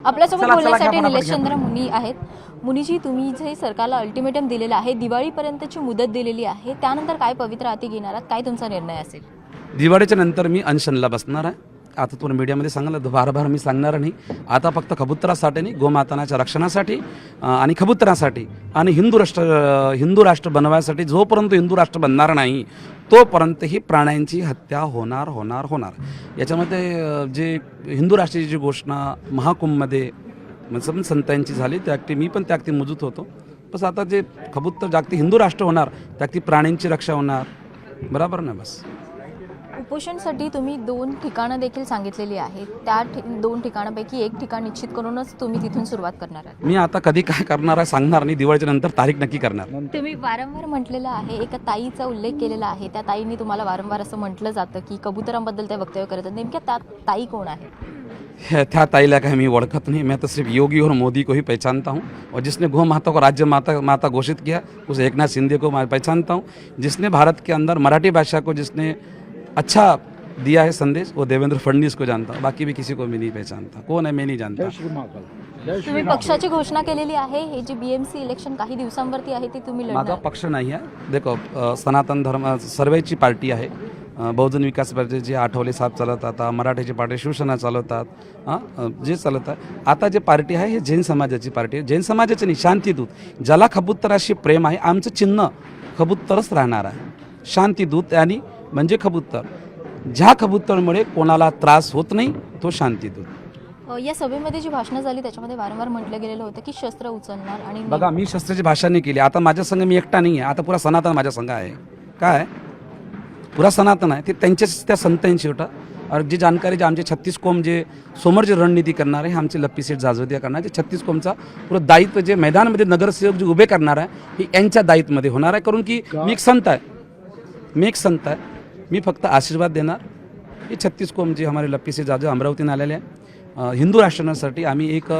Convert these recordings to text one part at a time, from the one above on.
आपल्यासोबत चला, बोलण्यासाठी घ्या, निलेश घ्या. चंद्र मुनी आहेत. मुनीजी, तुम्ही जे सरकारला अल्टिमेटम दिलेलं आहे, दिवाळीपर्यंतची मुदत दिलेली आहे, त्यानंतर काय पवित्र हाती घेणार आहात, काय तुमचा निर्णय असेल? दिवाळीच्या नंतर मी अनशनला बसणार आहे. आता तुम्ही मीडियामध्ये सांगितलं, बार मी सांगणार नाही. आता फक्त कबुतरासाठी नाही, गोमातानाच्या रक्षणासाठी आणि कबुतरासाठी आणि हिंदू राष्ट्र बनवायसाठी जोपर्यंत हिंदू राष्ट्र बनणार नाही तोपर्यंत ही प्राण्यांची हत्या होणार. याच्यामध्ये जे हिंदू राष्ट्राची जी घोषणा महाकुंभमध्ये म्हणजे संतांची झाली, त्या मी पण त्या मजूत होतो. बस आता जे कबूतर जागतिक हिंदू राष्ट्र होणार, त्या प्राण्यांची रक्षा होणार. बरोबर ना? बस उपोषणसाठी तुम्ही 2 ठिकाणं देखील सांगितलेली आहेत. त्या 2 ठिकाणापैकी एक ठिकाण निश्चित करूनच तुम्ही तिथून सुरुवात करणार आहात. मी आता कधी काय करणार आहे सांगणार नाही. दिवाळीच्या नंतर तारीख नक्की करणार. तुम्ही वारंवार म्हटलेलं आहे, एका ताईचा उल्लेख केलेला आहे. त्या ताईंनी तुम्हाला वारंवार असं म्हटलं जातं की कबुतरांबद्दल त्या वक्तव्य करतात. नेमक्या त्या ताई कोण आहे? त्या ताईला काय मी ओळखत नहीं. मैं तो सिर्फ योगी और मोदी को ही पहचानता हूँ, और जिसने गौ माता को राज्य माता घोषित किया उस एकनाथ शिंदे को मैं पहचानता हूँ. जिसने भारत के अंदर मराठी भाषा को जिसने अच्छा दिया है संदेश, वो देवेंद्र फडणवीस को जानता हूँ. बाकी भी किसी को मैं नहीं पहचानता. कौन है मैं नहीं जानता. तुम्ही पक्षाची घोषणा केलेली आहे. हे जे बीएमसी इलेक्शन काही दिवसांवरती आहे ते तुम्ही माझा लढणार. पक्ष नाही आहे. देखो, सनातन धर्म सर्वेची पार्टी आहे. बहुजन विकास पार्टी जे आठवले साहेब चालवतात, मराठीची पार्टी शिवसेना चालवतात, जे चालवतात. आता जे पार्टी आहे हे जैन समाजाची पार्टी आहे. जैन समाजाचे नाही, शांतीदूत. ज्याला कबुतराशी प्रेम आहे, आमचं चिन्ह कबुतरच राहणार आहे. शांतीदूत आणि म्हणजे कबूतर. ज्या कबूतरमुळे कोणाला त्रास होत नाही तो शांतीदूत. या सभेमध्ये जी भाषणं झाली त्याच्यामध्ये वारंवार म्हटलं गेलेलं होतं की शस्त्र उचलणार आणि बघा, मी शस्त्राची भाषा नाही केली. आता माझ्या संघ मी एकटा नाही आहे. आता पुरा सनातन माझ्या संघ आहे. काय पुरा सनातन आहे ते त्यांच्याच त्या संतांची होता. और जी जानकारी जे आमचे 36 कोम जे समोर जे रणनीती करणार आहे, आमचे लप्पीसेठ जाजोदिया करणार आहे. 36 कोमचा पुरं दायित्व जे मैदानामध्ये नगरसेवक जे उभे करणार आहे हे यांच्या दायित्वमध्ये होणार आहे. कारण की मी एक संत आहे. मी फक्त आशीर्वाद देणार. हे 36 कोम जे हमारे लप्पीसेठ जाजो अमरावतीने आलेले आहे, हिंदू राष्ट्रासाठी आम्ही एक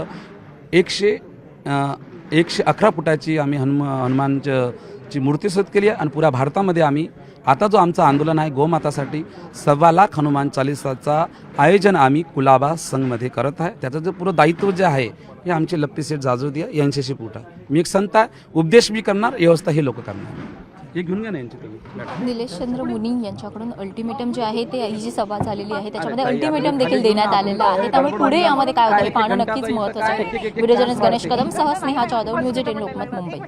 111 फुटाची आम्ही हनुमानची मूर्ती शोध केली आहे. आणि पुऱ्या भारतामध्ये आम्ही आता जो आमचं आंदोलन आहे गोमातासाठी 1.25 लाख हनुमान चालीसाचा आयोजन आम्ही कुलाबा संघमध्ये करत आहे. त्याचं जे पुरं दायित्व जे आहे हे आमचे लप्पीसेठ जाजोदिया यांच्याशी पोट आहे. मी एक संत आहे. उपदेश मी करणार, व्यवस्था हे लोक करणार. हे घेऊन घ्या ना यांच्याकडे. निलेश चंद्र मुनी यांच्याकडून अल्टिमेटम जे आहे ते ही जी सभा झालेली आहे त्याच्यामध्ये अल्टिमेटम देखील देण्यात आलेलं आहे. त्यामुळे पुढे यामध्ये काय होतं हे पाहणं नक्कीच महत्त्वाचं आहे. व्हिडिओ जर्नलिस्ट गणेश कदम सह स्नेहा जाधव, न्यूज 18 लोकमत, मुंबई.